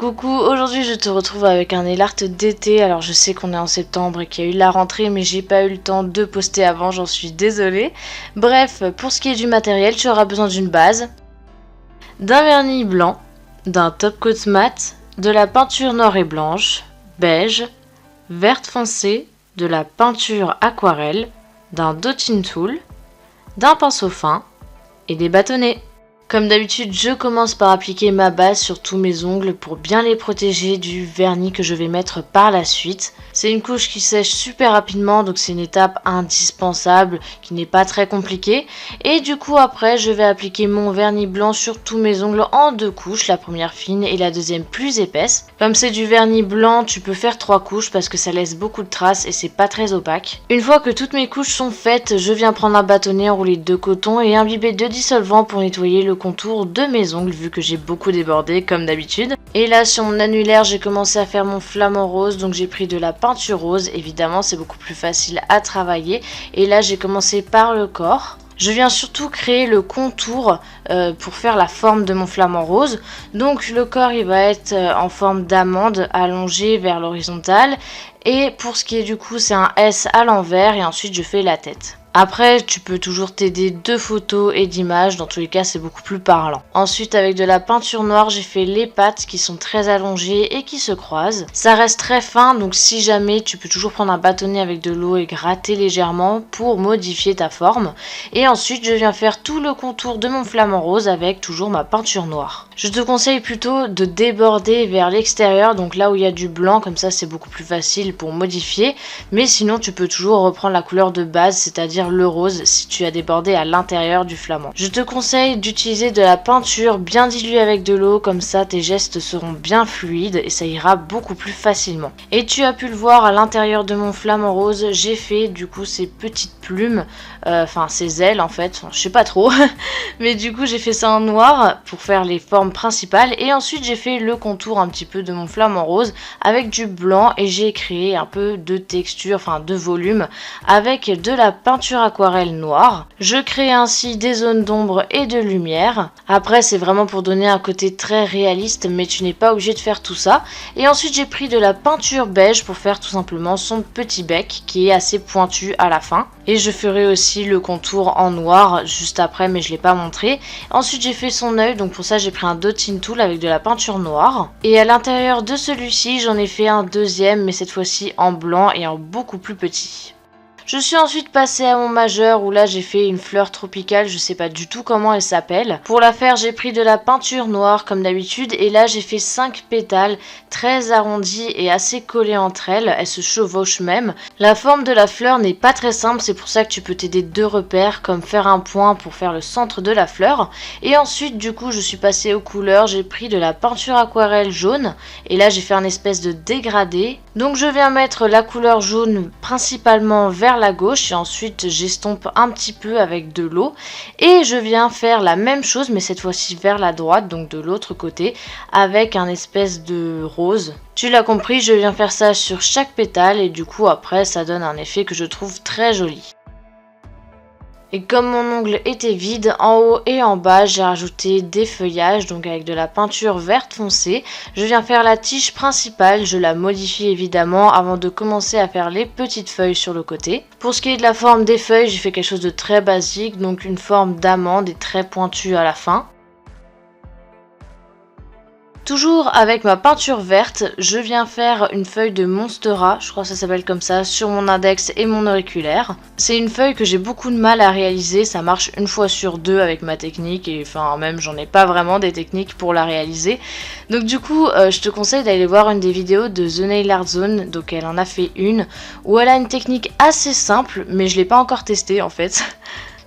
Coucou, aujourd'hui je te retrouve avec un nail art d'été. Alors je sais qu'on est en septembre et qu'il y a eu la rentrée, mais j'ai pas eu le temps de poster avant, j'en suis désolée. Bref, pour ce qui est du matériel, tu auras besoin d'une base, d'un vernis blanc, d'un top coat mat, de la peinture noire et blanche, beige, verte foncée, de la peinture aquarelle, d'un dotting tool, d'un pinceau fin et des bâtonnets. Comme d'habitude, je commence par appliquer ma base sur tous mes ongles pour bien les protéger du vernis que je vais mettre par la suite. C'est une couche qui sèche super rapidement, donc c'est une étape indispensable qui n'est pas très compliquée. Et du coup après, je vais appliquer mon vernis blanc sur tous mes ongles en deux couches, la première fine et la deuxième plus épaisse. Comme c'est du vernis blanc, tu peux faire 3 couches parce que ça laisse beaucoup de traces et c'est pas très opaque. Une fois que toutes mes couches sont faites, je viens prendre un bâtonnet enroulé de coton et imbiber de dissolvant pour nettoyer le contour de mes ongles vu que j'ai beaucoup débordé comme d'habitude. Et là sur mon annulaire j'ai commencé à faire mon flamant rose, donc j'ai pris de la peinture rose, évidemment c'est beaucoup plus facile à travailler. Et là j'ai commencé par le corps. Je viens surtout créer le contour pour faire la forme de mon flamant rose. Donc le corps il va être en forme d'amande allongée vers l'horizontale. Et pour ce qui est du cou c'est un S à l'envers et ensuite je fais la tête. Après, tu peux toujours t'aider de photos et d'images, dans tous les cas c'est beaucoup plus parlant. Ensuite avec de la peinture noire, j'ai fait les pattes qui sont très allongées et qui se croisent. Ça reste très fin, donc si jamais tu peux toujours prendre un bâtonnet avec de l'eau et gratter légèrement pour modifier ta forme. Et ensuite je viens faire tout le contour de mon flamant rose avec toujours ma peinture noire. Je te conseille plutôt de déborder vers l'extérieur, donc là où il y a du blanc, comme ça c'est beaucoup plus facile pour modifier. Mais sinon tu peux toujours reprendre la couleur de base, c'est-à-dire le rose si tu as débordé à l'intérieur du flamant. Je te conseille d'utiliser de la peinture bien diluée avec de l'eau, comme ça tes gestes seront bien fluides et ça ira beaucoup plus facilement. Et tu as pu le voir à l'intérieur de mon flamant rose, j'ai fait du coup ces petites plumes, enfin ces ailes en fait, je sais pas trop, mais du coup j'ai fait ça en noir pour faire les formes principales et ensuite j'ai fait le contour un petit peu de mon flamant rose avec du blanc et j'ai créé un peu de texture, enfin de volume avec de la peinture aquarelle noire. Je crée ainsi des zones d'ombre et de lumière. Après c'est vraiment pour donner un côté très réaliste, mais tu n'es pas obligé de faire tout ça. Et ensuite j'ai pris de la peinture beige pour faire tout simplement son petit bec qui est assez pointu à la fin. Et je ferai aussi le contour en noir juste après, mais je ne l'ai pas montré. Ensuite j'ai fait son œil, donc pour ça j'ai pris un dotting tool avec de la peinture noire. Et à l'intérieur de celui-ci j'en ai fait un deuxième, mais cette fois-ci en blanc et en beaucoup plus petit. Je suis ensuite passée à mon majeur où là j'ai fait une fleur tropicale, je sais pas du tout comment elle s'appelle. Pour la faire j'ai pris de la peinture noire comme d'habitude et là j'ai fait 5 pétales très arrondis et assez collés entre elles se chevauchent même. La forme de la fleur n'est pas très simple, c'est pour ça que tu peux t'aider de repères comme faire un point pour faire le centre de la fleur. Et ensuite du coup je suis passée aux couleurs, j'ai pris de la peinture aquarelle jaune et là j'ai fait un espèce de dégradé. Donc je viens mettre la couleur jaune principalement vers la gauche et ensuite j'estompe un petit peu avec de l'eau et je viens faire la même chose mais cette fois-ci vers la droite, donc de l'autre côté avec un espèce de rose. Tu l'as compris, je viens faire ça sur chaque pétale et du coup après ça donne un effet que je trouve très joli. Et comme mon ongle était vide, en haut et en bas, j'ai rajouté des feuillages, donc avec de la peinture verte foncée. Je viens faire la tige principale, je la modifie évidemment avant de commencer à faire les petites feuilles sur le côté. Pour ce qui est de la forme des feuilles, j'ai fait quelque chose de très basique, donc une forme d'amande et très pointue à la fin. Toujours avec ma peinture verte, je viens faire une feuille de Monstera, je crois que ça s'appelle comme ça, sur mon index et mon auriculaire. C'est une feuille que j'ai beaucoup de mal à réaliser, ça marche une fois sur deux avec ma technique et enfin même j'en ai pas vraiment des techniques pour la réaliser. Donc du coup je te conseille d'aller voir une des vidéos de The Nail Art Zone, donc elle en a fait une, où elle a une technique assez simple mais je l'ai pas encore testée en fait.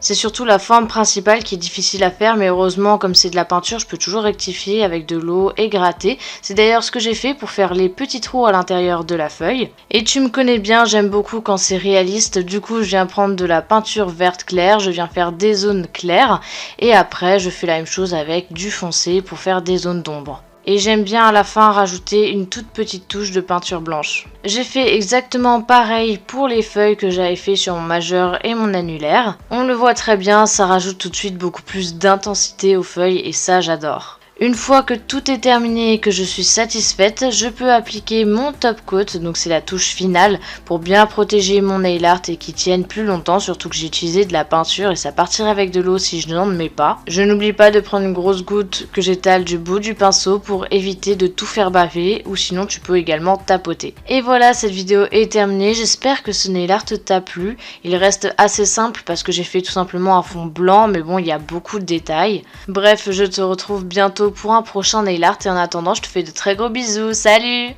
C'est surtout la forme principale qui est difficile à faire, mais heureusement comme c'est de la peinture je peux toujours rectifier avec de l'eau et gratter. C'est d'ailleurs ce que j'ai fait pour faire les petits trous à l'intérieur de la feuille. Et tu me connais bien, j'aime beaucoup quand c'est réaliste, du coup je viens prendre de la peinture verte claire, je viens faire des zones claires et après je fais la même chose avec du foncé pour faire des zones d'ombre. Et j'aime bien à la fin rajouter une toute petite touche de peinture blanche. J'ai fait exactement pareil pour les feuilles que j'avais fait sur mon majeur et mon annulaire. On le voit très bien, ça rajoute tout de suite beaucoup plus d'intensité aux feuilles et ça j'adore. Une fois que tout est terminé et que je suis satisfaite, je peux appliquer mon top coat, donc c'est la touche finale pour bien protéger mon nail art et qu'il tienne plus longtemps, surtout que j'ai utilisé de la peinture et ça partirait avec de l'eau si je n'en mets pas. Je n'oublie pas de prendre une grosse goutte que j'étale du bout du pinceau pour éviter de tout faire baver ou sinon tu peux également tapoter. Et voilà, cette vidéo est terminée, j'espère que ce nail art t'a plu. Il reste assez simple parce que j'ai fait tout simplement un fond blanc mais bon il y a beaucoup de détails. Bref, je te retrouve bientôt pour un prochain nail art et en attendant je te fais de très gros bisous, salut!